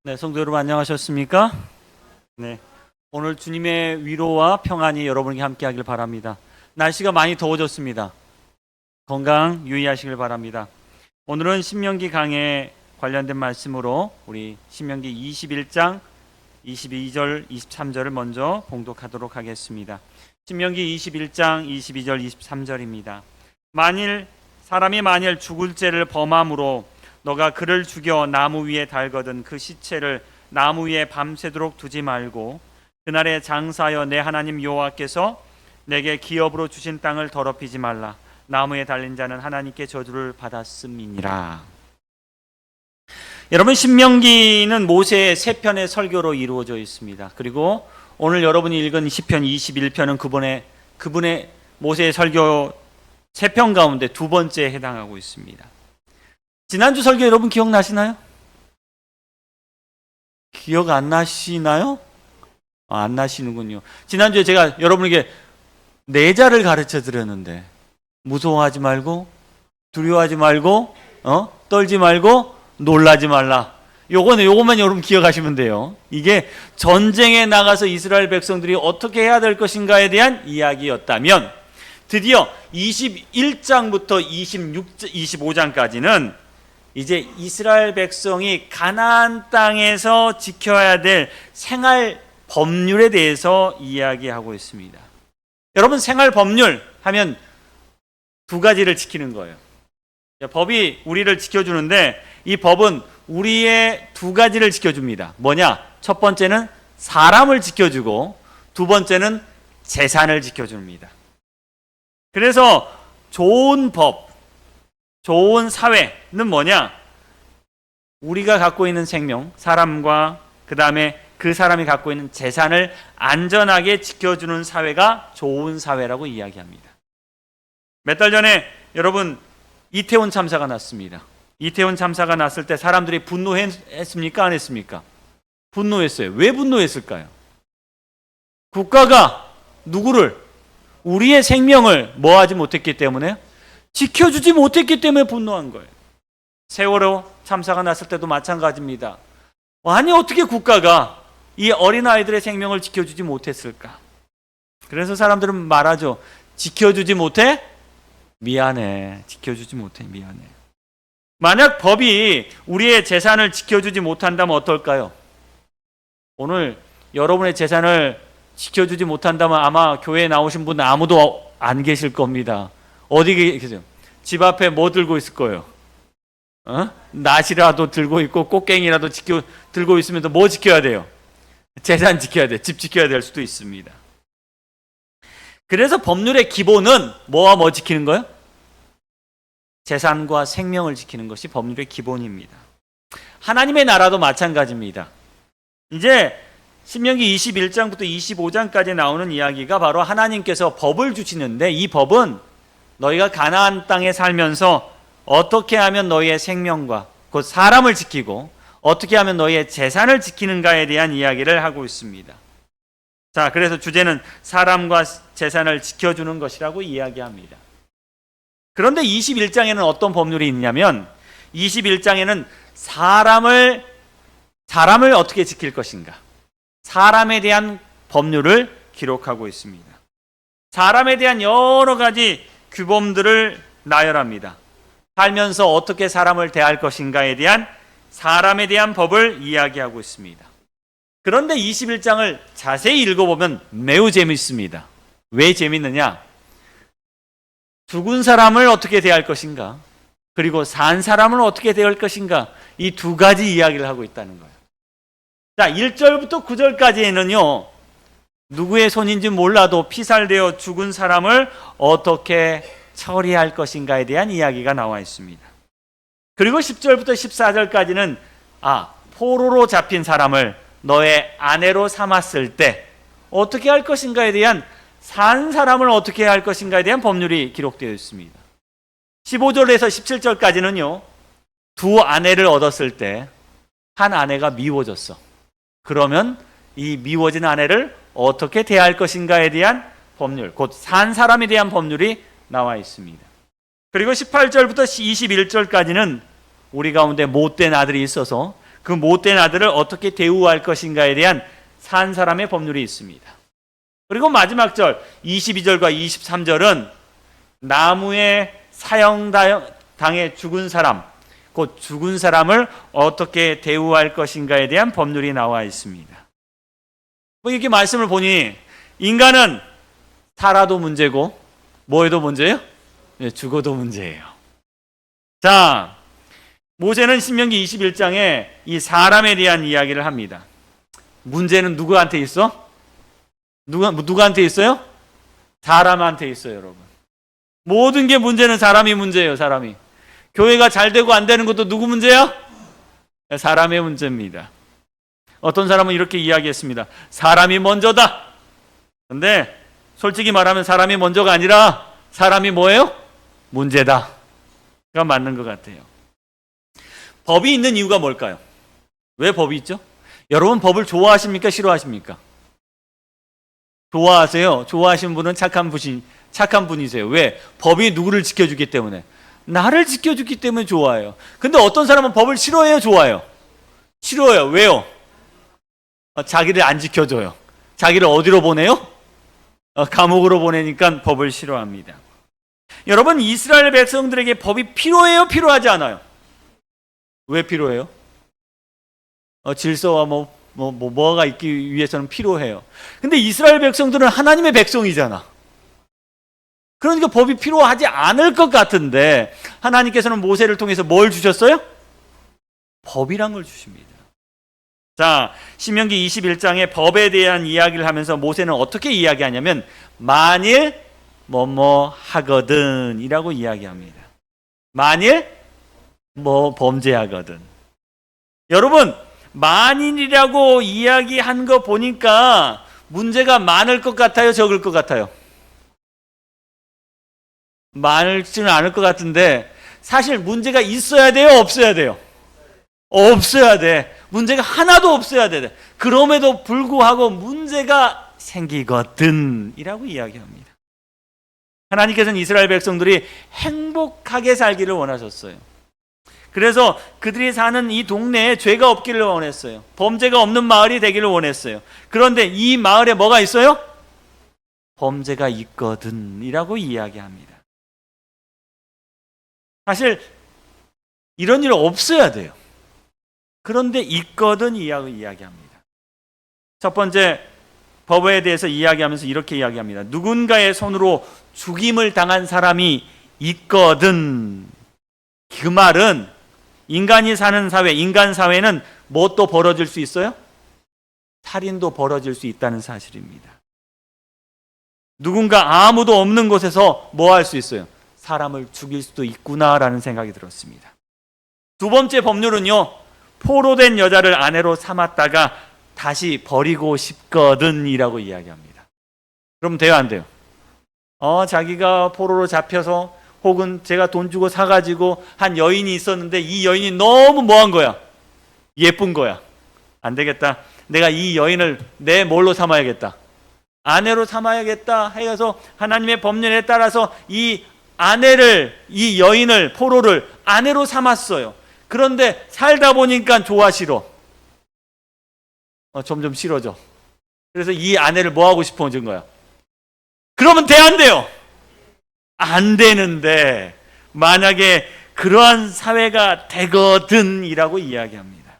네, 성도 여러분 안녕하셨습니까? 네, 오늘 주님의 위로와 평안이 여러분에게 함께하길 바랍니다. 날씨가 많이 더워졌습니다. 건강 유의하시길 바랍니다. 오늘은 신명기 강에 관련된 말씀으로 우리 신명기 21장 22절 23절을 먼저 봉독하도록 하겠습니다. 신명기 21장 22절 23절입니다. 사람이 만일 죽을 죄를 범함으로 너가 그를 죽여 나무 위에 달거든 그 시체를 나무 위에 밤새도록 두지 말고 그날에 장사하여 내 하나님 여호와께서 내게 기업으로 주신 땅을 더럽히지 말라. 나무에 달린 자는 하나님께 저주를 받았음이니라. 여러분, 신명기는 모세의 세 편의 설교로 이루어져 있습니다. 그리고 오늘 여러분이 읽은 시편 21편은 그분의 모세의 설교 세 편 가운데 두 번째에 해당하고 있습니다. 지난주 설교 여러분 기억나시나요? 기억 안 나시나요? 안 나시는군요. 지난주에 제가 여러분에게 내자를 가르쳐 드렸는데 무서워하지 말고 두려워하지 말고 떨지 말고 놀라지 말라. 요것만 여러분 기억하시면 돼요. 이게 전쟁에 나가서 이스라엘 백성들이 어떻게 해야 될 것인가에 대한 이야기였다면 드디어 21장부터 25장까지는 이제 이스라엘 백성이 가나안 땅에서 지켜야 될 생활 법률에 대해서 이야기하고 있습니다. 여러분, 생활 법률 하면 두 가지를 지키는 거예요. 법이 우리를 지켜주는데 이 법은 우리의 두 가지를 지켜줍니다. 뭐냐? 첫 번째는 사람을 지켜주고 두 번째는 재산을 지켜줍니다. 그래서 좋은 법, 좋은 사회는 뭐냐? 우리가 갖고 있는 생명, 사람과 그 다음에 그 사람이 갖고 있는 재산을 안전하게 지켜주는 사회가 좋은 사회라고 이야기합니다. 몇 달 전에 여러분 이태원 참사가 났습니다. 이태원 참사가 났을 때 사람들이 분노했습니까? 안 했습니까? 분노했어요. 왜 분노했을까요? 국가가 누구를, 우리의 생명을 뭐 하지 못했기 때문에? 지켜주지 못했기 때문에 분노한 거예요. 세월호 참사가 났을 때도 마찬가지입니다. 아니, 어떻게 국가가 이 어린아이들의 생명을 지켜주지 못했을까? 그래서 사람들은 말하죠. 지켜주지 못해? 미안해. 지켜주지 못해. 미안해. 만약 법이 우리의 재산을 지켜주지 못한다면 어떨까요? 오늘 여러분의 재산을 지켜주지 못한다면 아마 교회에 나오신 분 아무도 안 계실 겁니다. 어디 계세요? 집 앞에 뭐 들고 있을 거예요? 낫이라도 들고 있고 꽃갱이라도 들고 있으면 또 뭐 지켜야 돼요? 재산 지켜야 돼. 집 지켜야 될 수도 있습니다. 그래서 법률의 기본은 뭐와 뭐 지키는 거예요? 재산과 생명을 지키는 것이 법률의 기본입니다. 하나님의 나라도 마찬가지입니다. 이제 신명기 21장부터 25장까지 나오는 이야기가 바로 하나님께서 법을 주시는데 이 법은 너희가 가나안 땅에 살면서 어떻게 하면 너희의 생명과 곧 사람을 지키고 어떻게 하면 너희의 재산을 지키는가에 대한 이야기를 하고 있습니다. 자, 그래서 주제는 사람과 재산을 지켜주는 것이라고 이야기합니다. 그런데 21장에는 어떤 법률이 있냐면 21장에는 사람을 어떻게 지킬 것인가, 사람에 대한 법률을 기록하고 있습니다. 사람에 대한 여러 가지 규범들을 나열합니다. 살면서 어떻게 사람을 대할 것인가에 대한 사람에 대한 법을 이야기하고 있습니다. 그런데 21장을 자세히 읽어보면 매우 재밌습니다. 왜 재밌느냐? 죽은 사람을 어떻게 대할 것인가, 그리고 산 사람을 어떻게 대할 것인가, 이 두 가지 이야기를 하고 있다는 거예요. 자, 1절부터 9절까지는요, 누구의 손인지 몰라도 피살되어 죽은 사람을 어떻게 처리할 것인가에 대한 이야기가 나와 있습니다. 그리고 10절부터 14절까지는 포로로 잡힌 사람을 너의 아내로 삼았을 때 어떻게 할 것인가에 대한, 산 사람을 어떻게 할 것인가에 대한 법률이 기록되어 있습니다. 15절에서 17절까지는요, 두 아내를 얻었을 때 한 아내가 미워졌어. 그러면 이 미워진 아내를 어떻게 대할 것인가에 대한 법률, 곧 산 사람에 대한 법률이 나와 있습니다. 그리고 18절부터 21절까지는 우리 가운데 못된 아들이 있어서 그 못된 아들을 어떻게 대우할 것인가에 대한 산 사람의 법률이 있습니다. 그리고 마지막 절 22절과 23절은 나무에 사형당해 죽은 사람, 곧 죽은 사람을 어떻게 대우할 것인가에 대한 법률이 나와 있습니다. 이렇게 말씀을 보니 인간은 살아도 문제고 뭐해도 문제예요? 죽어도 문제예요. 자, 모세는 신명기 21장에 이 사람에 대한 이야기를 합니다. 문제는 누구한테 있어? 누구한테 있어요? 사람한테 있어요, 여러분. 모든 게 문제는 사람이 문제예요, 사람이. 교회가 잘 되고 안 되는 것도 누구 문제야? 사람의 문제입니다. 어떤 사람은 이렇게 이야기했습니다. 사람이 먼저다. 근데 솔직히 말하면 사람이 먼저가 아니라 사람이 뭐예요? 문제다. 가 맞는 것 같아요. 법이 있는 이유가 뭘까요? 왜 법이 있죠? 여러분 법을 좋아하십니까? 싫어하십니까? 좋아하세요. 좋아하시는 분은 착한 분이세요. 왜? 법이 누구를 지켜주기 때문에. 나를 지켜주기 때문에 좋아해요. 근데 어떤 사람은 법을 싫어해요? 좋아해요? 싫어해요. 왜요? 자기를 안 지켜줘요. 자기를 어디로 보내요? 감옥으로 보내니까 법을 싫어합니다. 여러분, 이스라엘 백성들에게 법이 필요해요? 필요하지 않아요? 왜 필요해요? 질서와 뭐가 있기 위해서는 필요해요. 근데 이스라엘 백성들은 하나님의 백성이잖아. 그러니까 법이 필요하지 않을 것 같은데 하나님께서는 모세를 통해서 뭘 주셨어요? 법이란 걸 주십니다. 자, 신명기 21장에 법에 대한 이야기를 하면서 모세는 어떻게 이야기하냐면 만일 뭐뭐 하거든 이라고 이야기합니다. 만일 뭐 범죄하거든. 여러분, 만일이라고 이야기한 거 보니까 문제가 많을 것 같아요? 적을 것 같아요? 많지는 않을 것 같은데 사실 문제가 있어야 돼요? 없어야 돼요? 없어야 돼. 문제가 하나도 없어야 돼. 그럼에도 불구하고 문제가 생기거든 이라고 이야기합니다. 하나님께서는 이스라엘 백성들이 행복하게 살기를 원하셨어요. 그래서 그들이 사는 이 동네에 죄가 없기를 원했어요. 범죄가 없는 마을이 되기를 원했어요. 그런데 이 마을에 뭐가 있어요? 범죄가 있거든 이라고 이야기합니다. 사실 이런 일 없어야 돼요. 그런데 있거든 이야기합니다. 첫 번째, 법에 대해서 이야기하면서 이렇게 이야기합니다. 누군가의 손으로 죽임을 당한 사람이 있거든. 그 말은 인간이 사는 사회, 인간 사회는 뭐 또 벌어질 수 있어요? 살인도 벌어질 수 있다는 사실입니다. 누군가 아무도 없는 곳에서 뭐 할 수 있어요? 사람을 죽일 수도 있구나라는 생각이 들었습니다. 두 번째 법률은요, 포로된 여자를 아내로 삼았다가 다시 버리고 싶거든 이라고 이야기합니다. 그럼 돼요, 안 돼요? 자기가 포로로 잡혀서 혹은 제가 돈 주고 사가지고 한 여인이 있었는데 이 여인이 너무 뭐한 거야? 예쁜 거야. 안 되겠다. 내가 이 여인을 내 뭘로 삼아야겠다. 아내로 삼아야겠다 해서 하나님의 법률에 따라서 이 여인을, 포로를 아내로 삼았어요. 그런데 살다 보니까 좋아 싫어. 점점 싫어져. 그래서 이 아내를 뭐 하고 싶어진 거야? 그러면 돼, 안 돼요? 안 되는데 만약에 그러한 사회가 되거든 이라고 이야기합니다.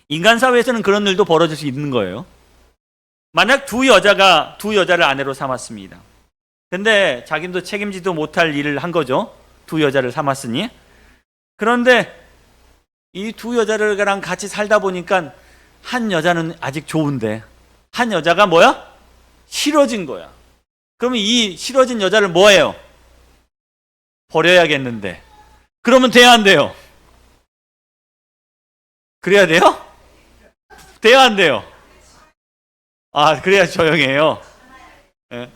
인간 사회에서는 그런 일도 벌어질 수 있는 거예요. 만약 두 여자를 아내로 삼았습니다. 근데 자기도 책임지도 못할 일을 한 거죠. 두 여자를 삼았으니. 그런데 이 두 여자랑 같이 살다 보니까 한 여자는 아직 좋은데 한 여자가 뭐야? 싫어진 거야. 그러면 이 싫어진 여자를 뭐 해요? 버려야겠는데. 그러면 돼야 안 돼요? 그래야 돼요? 돼야 안 돼요? 그래야 조용해요. 네.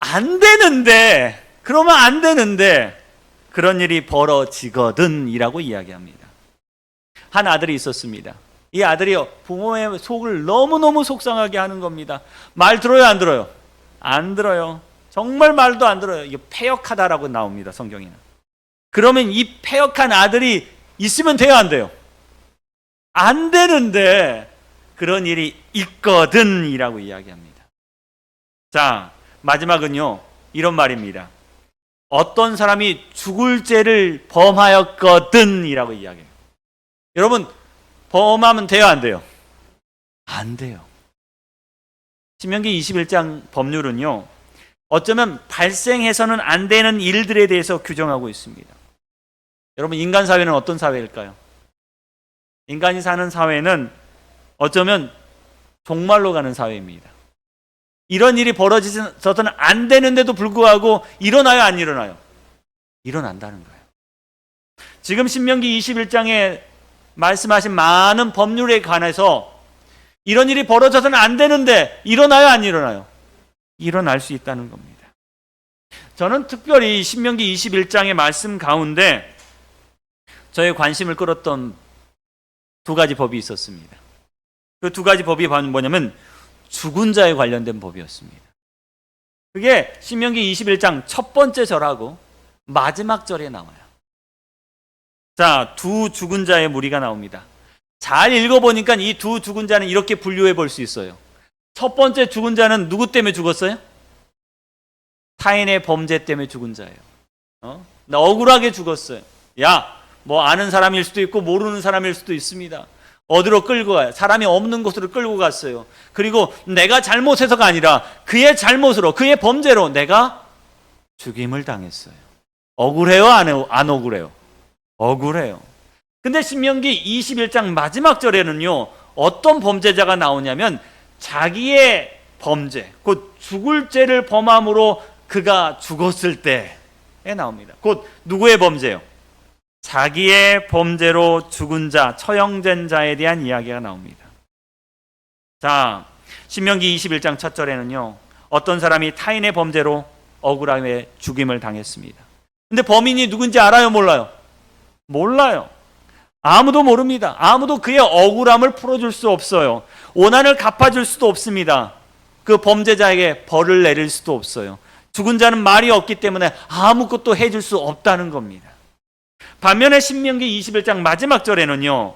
안 되는데, 그러면 안 되는데 그런 일이 벌어지거든 이라고 이야기합니다. 한 아들이 있었습니다. 이 아들이 부모의 속을 너무너무 속상하게 하는 겁니다. 말 들어요, 안 들어요? 안 들어요. 정말 말도 안 들어요. 이게 패역하다라고 나옵니다, 성경에는. 그러면 이 패역한 아들이 있으면 돼요, 안 돼요? 안 되는데 그런 일이 있거든 이라고 이야기합니다. 자, 마지막은요, 이런 말입니다. 어떤 사람이 죽을 죄를 범하였거든 이라고 이야기해요. 여러분, 범하면 돼요, 안 돼요? 안 돼요. 신명기 21장 법률은요, 어쩌면 발생해서는 안 되는 일들에 대해서 규정하고 있습니다. 여러분, 인간 사회는 어떤 사회일까요? 인간이 사는 사회는 어쩌면 종말로 가는 사회입니다. 이런 일이 벌어져서는 안 되는데도 불구하고 일어나요, 안 일어나요? 일어난다는 거예요. 지금 신명기 21장에 말씀하신 많은 법률에 관해서 이런 일이 벌어져서는 안 되는데 일어나요, 안 일어나요? 일어날 수 있다는 겁니다. 저는 특별히 신명기 21장의 말씀 가운데 저의 관심을 끌었던 두 가지 법이 있었습니다. 그 두 가지 법이 뭐냐면 죽은 자에 관련된 법이었습니다. 그게 신명기 21장 첫 번째 절하고 마지막 절에 나와요. 자, 두 죽은 자의 무리가 나옵니다. 잘 읽어보니까 이 두 죽은 자는 이렇게 분류해 볼 수 있어요. 첫 번째 죽은 자는 누구 때문에 죽었어요? 타인의 범죄 때문에 죽은 자예요. 나 억울하게 죽었어요. 야, 뭐 아는 사람일 수도 있고 모르는 사람일 수도 있습니다. 어디로 끌고 가요? 사람이 없는 곳으로 끌고 갔어요. 그리고 내가 잘못해서가 아니라 그의 잘못으로, 그의 범죄로 내가 죽임을 당했어요. 억울해요? 안 억울해요? 억울해요. 근데 신명기 21장 마지막 절에는요, 어떤 범죄자가 나오냐면 자기의 범죄, 곧 죽을 죄를 범함으로 그가 죽었을 때에 나옵니다. 곧 누구의 범죄요? 자기의 범죄로 죽은 자, 처형된 자에 대한 이야기가 나옵니다. 자, 신명기 21장 첫 절에는요, 어떤 사람이 타인의 범죄로 억울하게 죽임을 당했습니다. 근데 범인이 누군지 알아요, 몰라요? 몰라요. 아무도 모릅니다. 아무도 그의 억울함을 풀어줄 수 없어요. 원한을 갚아줄 수도 없습니다. 그 범죄자에게 벌을 내릴 수도 없어요. 죽은 자는 말이 없기 때문에 아무것도 해줄 수 없다는 겁니다. 반면에 신명기 21장 마지막 절에는요,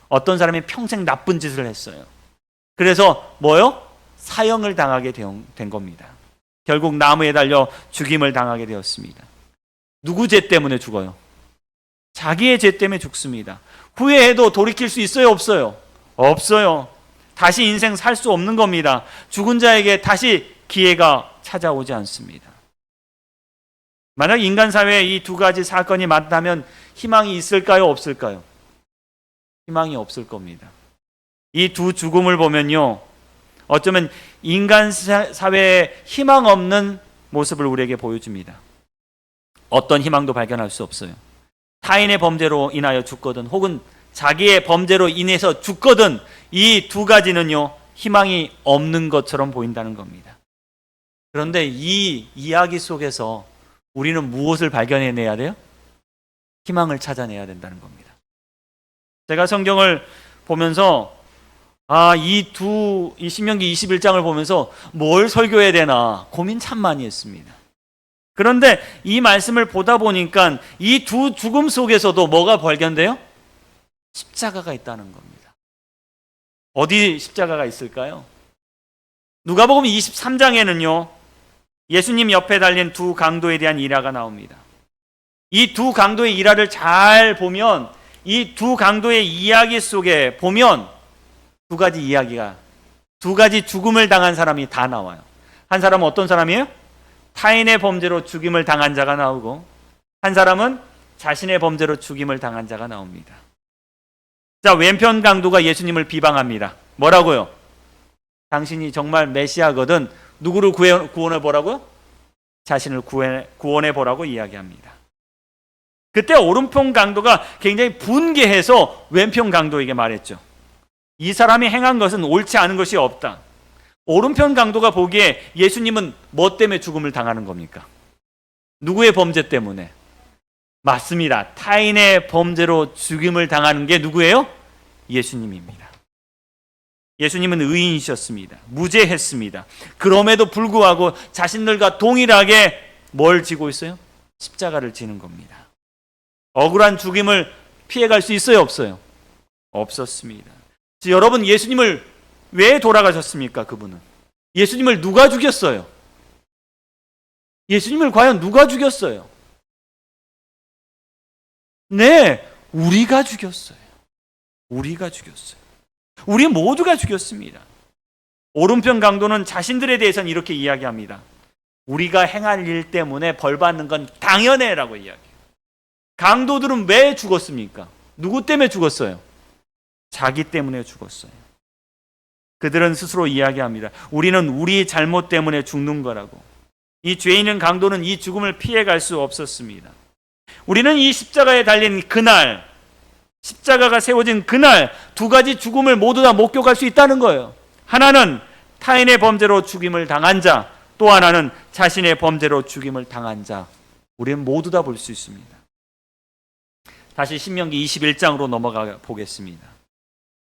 어떤 사람이 평생 나쁜 짓을 했어요. 그래서 뭐요? 사형을 당하게 된 겁니다. 결국 나무에 달려 죽임을 당하게 되었습니다. 누구 죄 때문에 죽어요? 자기의 죄 때문에 죽습니다. 후회해도 돌이킬 수 있어요, 없어요? 없어요. 다시 인생 살 수 없는 겁니다. 죽은 자에게 다시 기회가 찾아오지 않습니다. 만약 인간 사회에 이 두 가지 사건이 맞다면 희망이 있을까요, 없을까요? 희망이 없을 겁니다. 이 두 죽음을 보면요, 어쩌면 인간 사회에 희망 없는 모습을 우리에게 보여줍니다. 어떤 희망도 발견할 수 없어요. 타인의 범죄로 인하여 죽거든 혹은 자기의 범죄로 인해서 죽거든, 이 두 가지는요, 희망이 없는 것처럼 보인다는 겁니다. 그런데 이 이야기 속에서 우리는 무엇을 발견해내야 돼요? 희망을 찾아내야 된다는 겁니다. 제가 성경을 보면서 이 신명기 21장을 보면서 뭘 설교해야 되나 고민 참 많이 했습니다. 그런데 이 말씀을 보다 보니까 이 두 죽음 속에서도 뭐가 발견돼요? 십자가가 있다는 겁니다. 어디 십자가가 있을까요? 누가복음 23장에는요, 예수님 옆에 달린 두 강도에 대한 일화가 나옵니다. 이 두 강도의 일화를 잘 보면, 이 두 강도의 이야기 속에 보면 두 가지 죽음을 당한 사람이 다 나와요. 한 사람은 어떤 사람이에요? 타인의 범죄로 죽임을 당한 자가 나오고, 한 사람은 자신의 범죄로 죽임을 당한 자가 나옵니다. 자, 왼편 강도가 예수님을 비방합니다. 뭐라고요? 당신이 정말 메시아거든 누구를 구원해 보라고요? 자신을 구원해 보라고 이야기합니다. 그때 오른편 강도가 굉장히 분개해서 왼편 강도에게 말했죠. 이 사람이 행한 것은 옳지 않은 것이 없다. 오른편 강도가 보기에 예수님은 뭐 때문에 죽음을 당하는 겁니까? 누구의 범죄 때문에? 맞습니다. 타인의 범죄로 죽임을 당하는 게 누구예요? 예수님입니다. 예수님은 의인이셨습니다. 무죄했습니다. 그럼에도 불구하고 자신들과 동일하게 뭘 지고 있어요? 십자가를 지는 겁니다. 억울한 죽임을 피해갈 수 있어요, 없어요? 없었습니다. 여러분, 예수님을 왜 돌아가셨습니까? 그분은 예수님을 누가 죽였어요? 예수님을 과연 누가 죽였어요? 네, 우리가 죽였어요. 우리가 죽였어요. 우리 모두가 죽였습니다. 오른편 강도는 자신들에 대해서는 이렇게 이야기합니다. 우리가 행할 일 때문에 벌 받는 건 당연해라고 이야기해요. 강도들은 왜 죽었습니까? 누구 때문에 죽었어요? 자기 때문에 죽었어요. 그들은 스스로 이야기합니다. 우리는 우리 잘못 때문에 죽는 거라고. 이 죄인은 강도는 이 죽음을 피해갈 수 없었습니다. 우리는 이 십자가에 달린 그날, 십자가가 세워진 그날 두 가지 죽음을 모두 다 목격할 수 있다는 거예요. 하나는 타인의 범죄로 죽임을 당한 자, 또 하나는 자신의 범죄로 죽임을 당한 자. 우리는 모두 다 볼 수 있습니다. 다시 신명기 21장으로 넘어가 보겠습니다.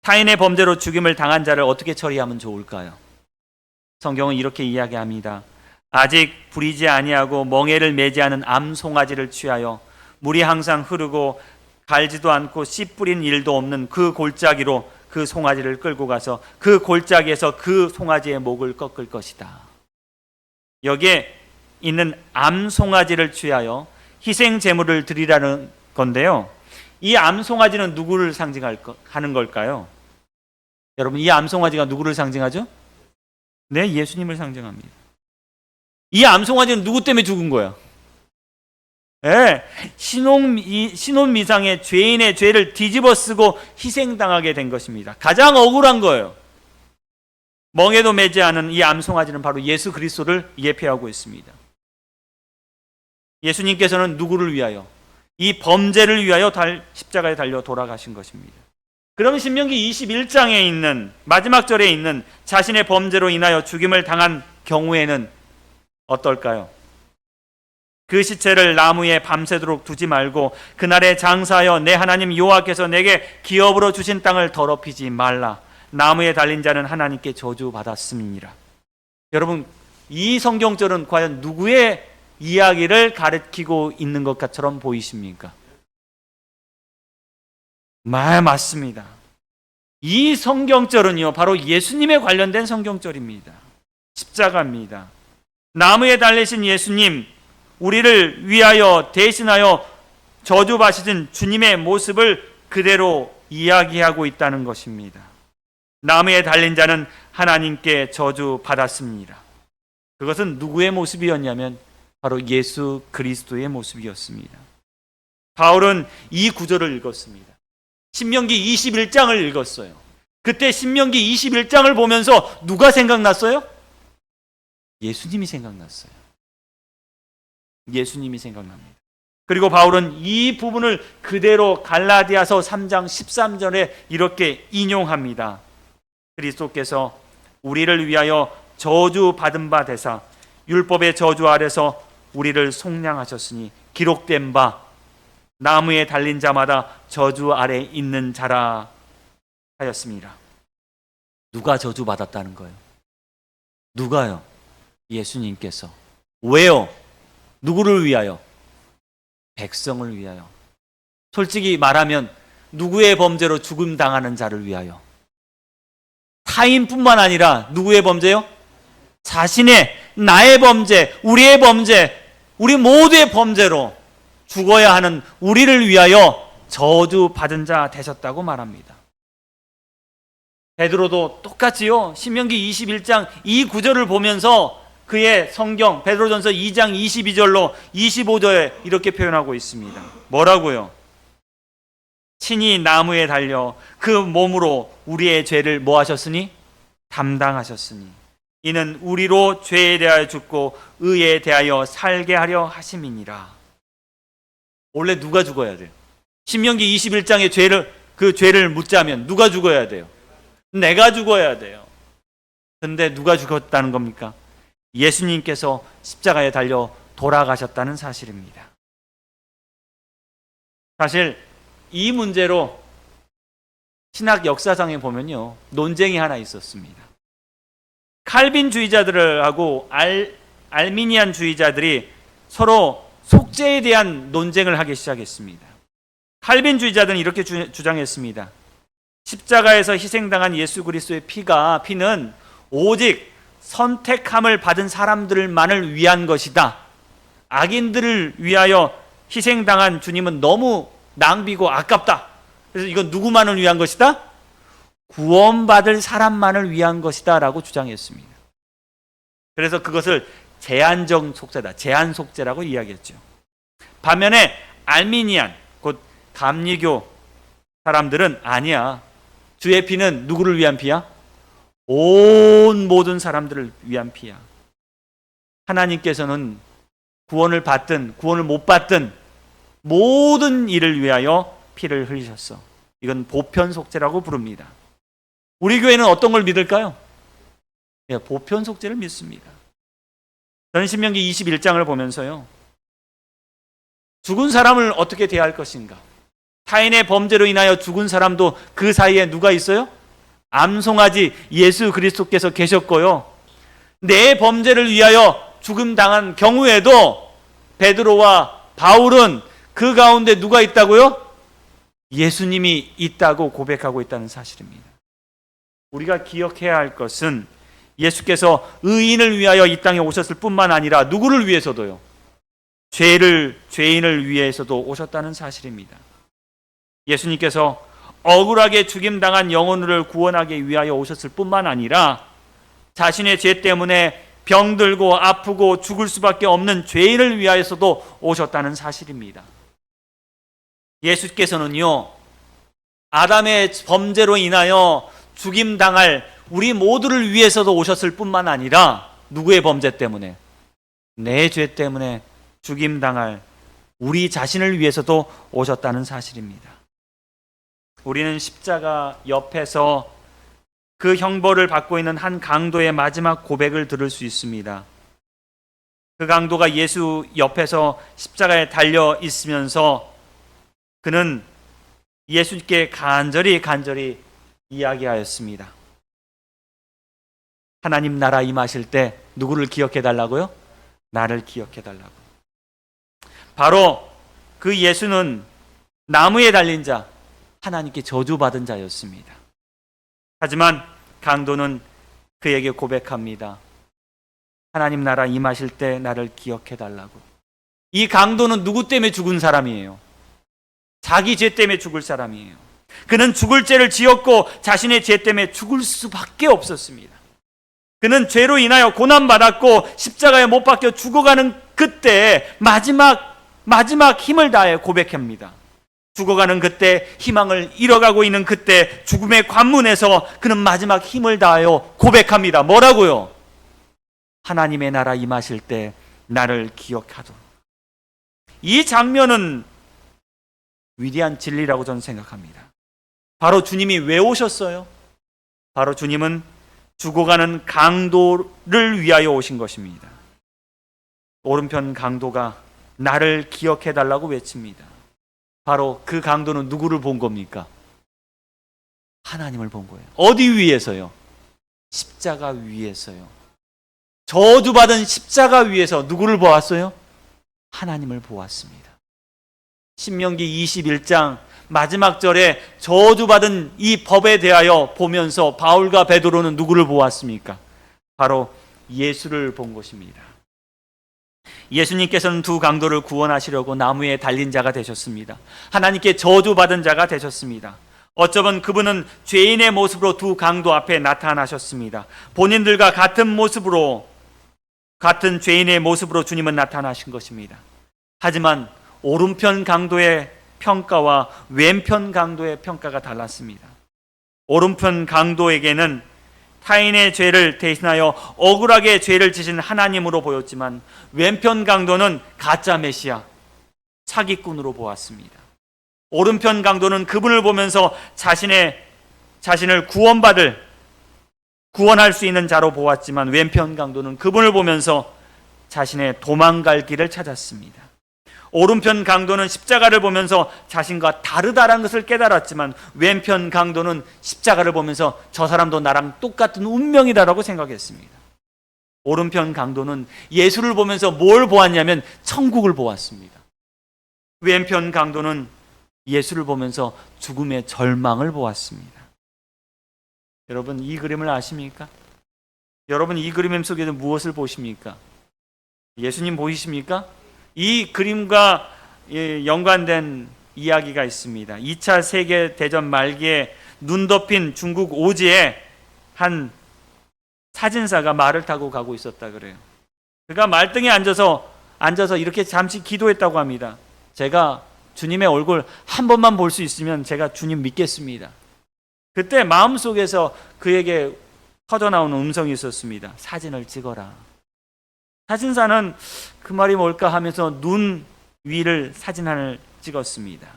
타인의 범죄로 죽임을 당한 자를 어떻게 처리하면 좋을까요? 성경은 이렇게 이야기합니다. 아직 부리지 아니하고 멍에를 매지 않은 암송아지를 취하여 물이 항상 흐르고 갈지도 않고 씨 뿌린 일도 없는 그 골짜기로 그 송아지를 끌고 가서 그 골짜기에서 그 송아지의 목을 꺾을 것이다. 여기에 있는 암송아지를 취하여 희생 제물을 드리라는 건데요. 이 암송아지는 누구를 상징하는 걸까요? 여러분, 이 암송아지가 누구를 상징하죠? 네, 예수님을 상징합니다. 이 암송아지는 누구 때문에 죽은 거야? 네, 신혼미상의 죄인의 죄를 뒤집어 쓰고 희생당하게 된 것입니다. 가장 억울한 거예요. 멍에도 매지 않은 이 암송아지는 바로 예수 그리스도를 예표하고 있습니다. 예수님께서는 누구를 위하여? 이 범죄를 위하여 십자가에 달려 돌아가신 것입니다. 그러면 신명기 21장에 있는 마지막 절에 있는 자신의 범죄로 인하여 죽임을 당한 경우에는 어떨까요? 그 시체를 나무에 밤새도록 두지 말고 그날에 장사하여 내 하나님 여호와께서 내게 기업으로 주신 땅을 더럽히지 말라. 나무에 달린 자는 하나님께 저주받았음이니라. 여러분, 이 성경절은 과연 누구의 이야기를 가리키고 있는 것처럼 보이십니까? 맞습니다. 이 성경절은요, 바로 예수님에 관련된 성경절입니다. 십자가입니다. 나무에 달리신 예수님, 우리를 위하여 대신하여 저주받으신 주님의 모습을 그대로 이야기하고 있다는 것입니다. 나무에 달린 자는 하나님께 저주받았습니다. 그것은 누구의 모습이었냐면 바로 예수 그리스도의 모습이었습니다. 바울은 이 구절을 읽었습니다. 신명기 21장을 읽었어요. 그때 신명기 21장을 보면서 누가 생각났어요? 예수님이 생각났어요. 예수님이 생각납니다. 그리고 바울은 이 부분을 그대로 갈라디아서 3장 13절에 이렇게 인용합니다. 그리스도께서 우리를 위하여 저주받은 바 되사 율법의 저주 아래서 우리를 속량하셨으니 기록된 바 나무에 달린 자마다 저주 아래 있는 자라 하였습니다. 누가 저주받았다는 거예요? 누가요? 예수님께서. 왜요? 누구를 위하여? 백성을 위하여. 솔직히 말하면 누구의 범죄로 죽음 당하는 자를 위하여. 타인뿐만 아니라 누구의 범죄요? 자신의, 나의 범죄, 우리의 범죄, 우리 모두의 범죄로 죽어야 하는 우리를 위하여 저주받은 자 되셨다고 말합니다. 베드로도 똑같이요. 신명기 21장 이 구절을 보면서 그의 성경 베드로전서 2장 22절로 25절에 이렇게 표현하고 있습니다. 뭐라고요? 친히 나무에 달려 그 몸으로 우리의 죄를 뭐 하셨으니? 담당하셨으니 이는 우리로 죄에 대하여 죽고 의에 대하여 살게 하려 하심이니라. 원래 누가 죽어야 돼요? 신명기 21장의 그 죄를 묻자면 누가 죽어야 돼요? 내가 죽어야 돼요. 근데 누가 죽었다는 겁니까? 예수님께서 십자가에 달려 돌아가셨다는 사실입니다. 사실 이 문제로 신학 역사상에 보면요, 논쟁이 하나 있었습니다. 칼빈주의자들하고 알미니안주의자들이 서로 속죄에 대한 논쟁을 하기 시작했습니다. 칼빈주의자들은 이렇게 주장했습니다. 십자가에서 희생당한 예수 그리스도의 피는 오직 선택함을 받은 사람들만을 위한 것이다. 악인들을 위하여 희생당한 주님은 너무 낭비고 아깝다. 그래서 이건 누구만을 위한 것이다? 구원받을 사람만을 위한 것이다 라고 주장했습니다. 그래서 그것을 제한적 속죄다, 제한 속죄라고 이야기했죠. 반면에 알미니안, 곧 감리교 사람들은 아니야, 주의 피는 누구를 위한 피야? 온 모든 사람들을 위한 피야. 하나님께서는 구원을 받든 구원을 못 받든 모든 일을 위하여 피를 흘리셨어. 이건 보편 속죄라고 부릅니다. 우리 교회는 어떤 걸 믿을까요? 예, 보편 속죄를 믿습니다. 저는 신명기 21장을 보면서요, 죽은 사람을 어떻게 대할 것인가? 타인의 범죄로 인하여 죽은 사람도 그 사이에 누가 있어요? 암송아지 예수 그리스도께서 계셨고요, 내 범죄를 위하여 죽음 당한 경우에도 베드로와 바울은 그 가운데 누가 있다고요? 예수님이 있다고 고백하고 있다는 사실입니다. 우리가 기억해야 할 것은 예수께서 의인을 위하여 이 땅에 오셨을 뿐만 아니라 누구를 위해서도요? 죄인을 위해서도 오셨다는 사실입니다. 예수님께서 억울하게 죽임당한 영혼을 구원하기 위하여 오셨을 뿐만 아니라 자신의 죄 때문에 병들고 아프고 죽을 수밖에 없는 죄인을 위하여서도 오셨다는 사실입니다. 예수께서는요, 아담의 범죄로 인하여 죽임당할 우리 모두를 위해서도 오셨을 뿐만 아니라 누구의 범죄 때문에? 내 죄 때문에 죽임당할 우리 자신을 위해서도 오셨다는 사실입니다. 우리는 십자가 옆에서 그 형벌을 받고 있는 한 강도의 마지막 고백을 들을 수 있습니다. 그 강도가 예수 옆에서 십자가에 달려 있으면서 그는 예수께 간절히 이야기하였습니다. 하나님 나라 임하실 때 누구를 기억해 달라고요? 나를 기억해 달라고. 바로 그 예수는 나무에 달린 자, 하나님께 저주받은 자였습니다. 하지만 강도는 그에게 고백합니다. 하나님 나라 임하실 때 나를 기억해 달라고. 이 강도는 누구 때문에 죽은 사람이에요? 자기 죄 때문에 죽을 사람이에요. 그는 죽을 죄를 지었고 자신의 죄 때문에 죽을 수밖에 없었습니다. 그는 죄로 인하여 고난받았고 십자가에 못 박혀 죽어가는 그때 마지막 힘을 다해 고백합니다. 죽어가는 그때, 희망을 잃어가고 있는 그때, 죽음의 관문에서 그는 마지막 힘을 다하여 고백합니다. 뭐라고요? 하나님의 나라 임하실 때 나를 기억하도록. 이 장면은 위대한 진리라고 저는 생각합니다. 바로 주님이 왜 오셨어요? 바로 주님은 죽어가는 강도를 위하여 오신 것입니다. 오른편 강도가 나를 기억해 달라고 외칩니다. 바로 그 강도는 누구를 본 겁니까? 하나님을 본 거예요. 어디 위에서요? 십자가 위에서요. 저주받은 십자가 위에서 누구를 보았어요? 하나님을 보았습니다. 신명기 21장 마지막 절에 저주받은 이 법에 대하여 보면서 바울과 베드로는 누구를 보았습니까? 바로 예수를 본 것입니다. 예수님께서는 두 강도를 구원하시려고 나무에 달린 자가 되셨습니다. 하나님께 저주받은 자가 되셨습니다. 어쩌면 그분은 죄인의 모습으로 두 강도 앞에 나타나셨습니다. 본인들과 같은 죄인의 모습으로 주님은 나타나신 것입니다. 하지만 오른편 강도의 평가와 왼편 강도의 평가가 달랐습니다. 오른편 강도에게는 타인의 죄를 대신하여 억울하게 죄를 지신 하나님으로 보였지만 왼편 강도는 가짜 메시아, 사기꾼으로 보았습니다. 오른편 강도는 그분을 보면서 자신을 구원할 수 있는 자로 보았지만 왼편 강도는 그분을 보면서 자신의 도망갈 길을 찾았습니다. 오른편 강도는 십자가를 보면서 자신과 다르다는 것을 깨달았지만 왼편 강도는 십자가를 보면서 저 사람도 나랑 똑같은 운명이다라고 생각했습니다. 오른편 강도는 예수를 보면서 뭘 보았냐면 천국을 보았습니다. 왼편 강도는 예수를 보면서 죽음의 절망을 보았습니다. 여러분 이 그림을 아십니까? 여러분 이 그림 속에서 무엇을 보십니까? 예수님 보이십니까? 이 그림과 연관된 이야기가 있습니다. 2차 세계대전 말기에 눈 덮인 중국 오지에 한 사진사가 말을 타고 가고 있었다 그래요. 그가 말등에 앉아서 이렇게 잠시 기도했다고 합니다. 제가 주님의 얼굴 한 번만 볼 수 있으면 제가 주님 믿겠습니다. 그때 마음속에서 그에게 터져나오는 음성이 있었습니다. 사진을 찍어라. 사진사는 그 말이 뭘까 하면서 눈 위를 사진 하나를 찍었습니다.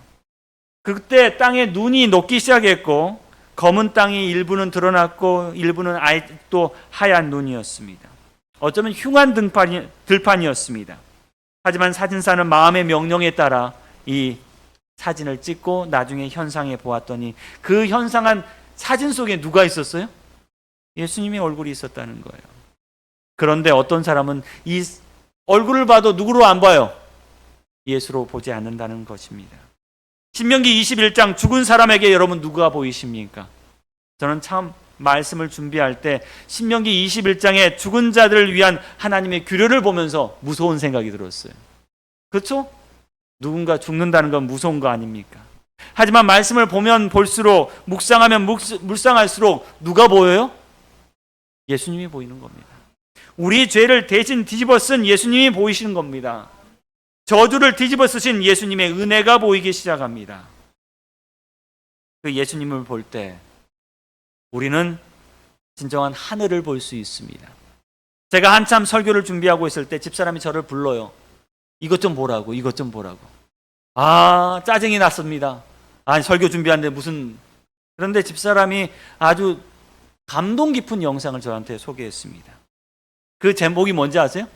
그때 땅에 눈이 녹기 시작했고 검은 땅이 일부는 드러났고 일부는 아직도 하얀 눈이었습니다. 어쩌면 흉한 들판이었습니다. 하지만 사진사는 마음의 명령에 따라 이 사진을 찍고 나중에 현상에 보았더니 그 현상한 사진 속에 누가 있었어요? 예수님의 얼굴이 있었다는 거예요. 그런데 어떤 사람은 이 얼굴을 봐도 누구로 안 봐요? 예수로 보지 않는다는 것입니다. 신명기 21장 죽은 사람에게 여러분 누가 보이십니까? 저는 참 말씀을 준비할 때 신명기 21장에 죽은 자들을 위한 하나님의 규례를 보면서 무서운 생각이 들었어요. 그렇죠? 누군가 죽는다는 건 무서운 거 아닙니까? 하지만 말씀을 보면 볼수록 묵상하면 묵상할수록 누가 보여요? 예수님이 보이는 겁니다. 우리 죄를 대신 뒤집어 쓴 예수님이 보이시는 겁니다. 저주를 뒤집어 쓰신 예수님의 은혜가 보이기 시작합니다. 그 예수님을 볼 때 우리는 진정한 하늘을 볼 수 있습니다. 제가 한참 설교를 준비하고 있을 때 집사람이 저를 불러요. 이것 좀 보라고, 이것 좀 보라고. 짜증이 났습니다. 설교 준비하는데 무슨. 그런데 집사람이 아주 감동 깊은 영상을 저한테 소개했습니다. 그 제목이 뭔지 아세요?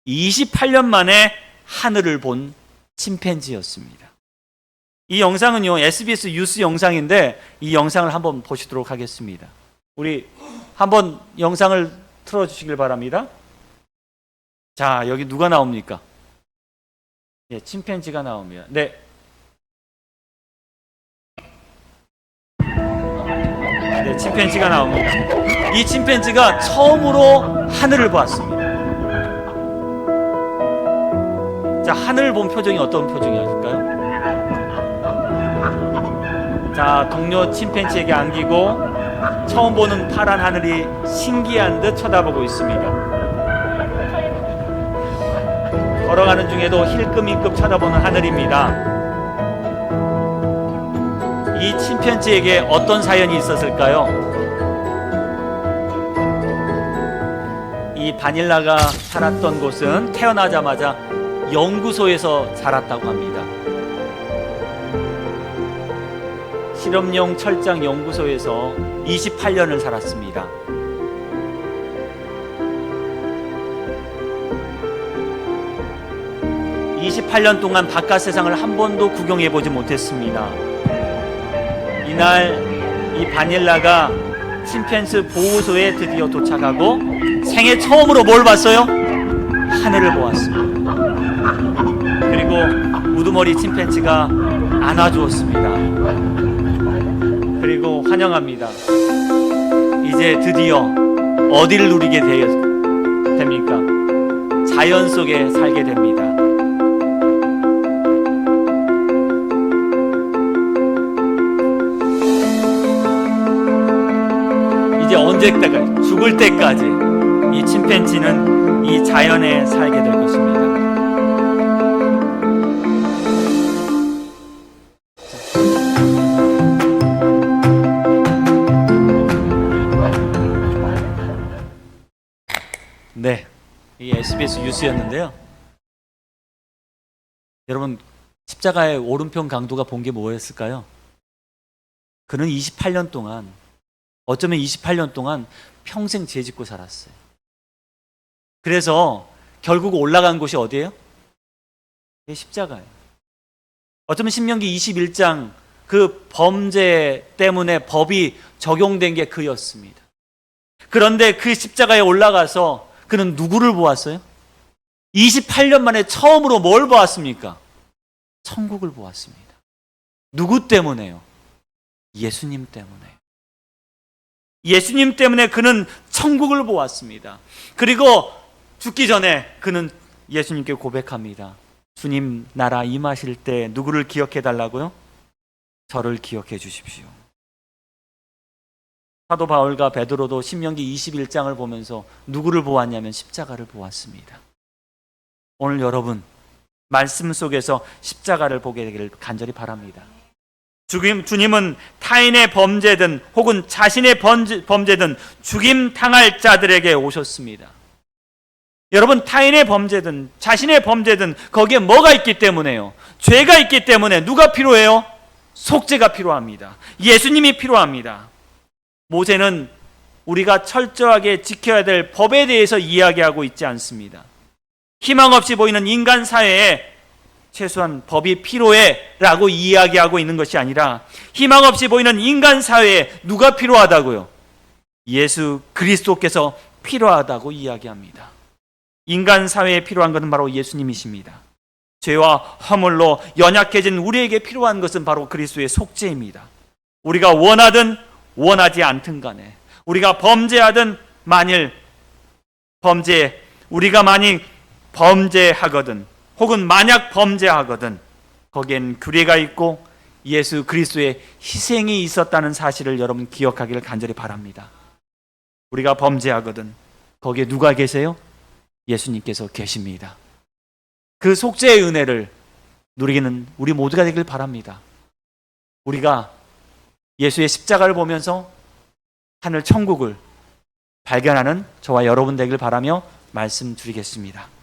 28년 만에 하늘을 본 침팬지였습니다. 이 영상은요, SBS 뉴스 영상인데 이 영상을 한번 보시도록 하겠습니다. 우리 한번 영상을 틀어주시길 바랍니다. 자, 여기 누가 나옵니까? 예, 침팬지가 나옵니다. 네. 네, 침팬지가 나옵니다. 이 침팬지가 처음으로 하늘을 보았습니다. 자, 하늘을 본 표정이 어떤 표정이었을까요? 자, 동료 침팬지에게 안기고 처음 보는 파란 하늘이 신기한 듯 쳐다보고 있습니다. 걸어가는 중에도 힐끔힐끔 쳐다보는 하늘입니다. 이 침팬지에게 어떤 사연이 있었을까요? 이 바닐라가 살았던 곳은 태어나자마자 연구소에서 자랐다고 합니다. 실험용 철장 연구소에서 28년을 살았습니다. (28년) 동안 바깥 세상을 한 번도 구경해 보지 못했습니다. 이날 이 바닐라가 침팬스 보호소에 드디어 도착하고 생애 처음으로 뭘 봤어요? 하늘을 보았습니다. 그리고 우두머리 침팬지가 안아주었습니다. 그리고 환영합니다. 이제 드디어 어디를 누리게 됩니까? 자연 속에 살게 됩니다. 이제 언제까지, 죽을 때까지 이 침팬지는 이 자연에 살게 될 것입니다. 네, 이 SBS 뉴스였는데요. 여러분, 십자가의 오른편 강도가 본 게 뭐였을까요? 그는 28년 동안, 어쩌면 28년 동안 평생 죄 짓고 살았어요. 그래서 결국 올라간 곳이 어디예요? 십자가예요. 어쩌면 신명기 21장 그 범죄 때문에 법이 적용된 게 그였습니다. 그런데 그 십자가에 올라가서 그는 누구를 보았어요? 28년 만에 처음으로 뭘 보았습니까? 천국을 보았습니다. 누구 때문에요? 예수님 때문에. 예수님 때문에 그는 천국을 보았습니다. 그리고 죽기 전에 그는 예수님께 고백합니다. 주님 나라 임하실 때 누구를 기억해 달라고요? 저를 기억해 주십시오. 사도 바울과 베드로도 신명기 21장을 보면서 누구를 보았냐면 십자가를 보았습니다. 오늘 여러분 말씀 속에서 십자가를 보게 되기를 간절히 바랍니다. 주님은 타인의 범죄든 혹은 자신의 범죄든 죽임 당할 자들에게 오셨습니다. 여러분, 타인의 범죄든 자신의 범죄든 거기에 뭐가 있기 때문에요? 죄가 있기 때문에 누가 필요해요? 속죄가 필요합니다. 예수님이 필요합니다. 모세는 우리가 철저하게 지켜야 될 법에 대해서 이야기하고 있지 않습니다. 희망 없이 보이는 인간 사회에 최소한 법이 필요해라고 이야기하고 있는 것이 아니라 희망 없이 보이는 인간 사회에 누가 필요하다고요? 예수 그리스도께서 필요하다고 이야기합니다. 인간 사회에 필요한 것은 바로 예수님이십니다. 죄와 허물로 연약해진 우리에게 필요한 것은 바로 그리스도의 속죄입니다. 우리가 원하든 원하지 않든 간에 우리가 범죄하든 만일 우리가 만약 범죄하거든 혹은 만약 범죄하거든 거기엔 규례가 있고 예수 그리스도의 희생이 있었다는 사실을 여러분 기억하기를 간절히 바랍니다. 우리가 범죄하거든 거기에 누가 계세요? 예수님께서 계십니다. 그 속죄의 은혜를 누리기는 우리 모두가 되길 바랍니다. 우리가 예수의 십자가를 보면서 하늘 천국을 발견하는 저와 여러분 되길 바라며 말씀드리겠습니다.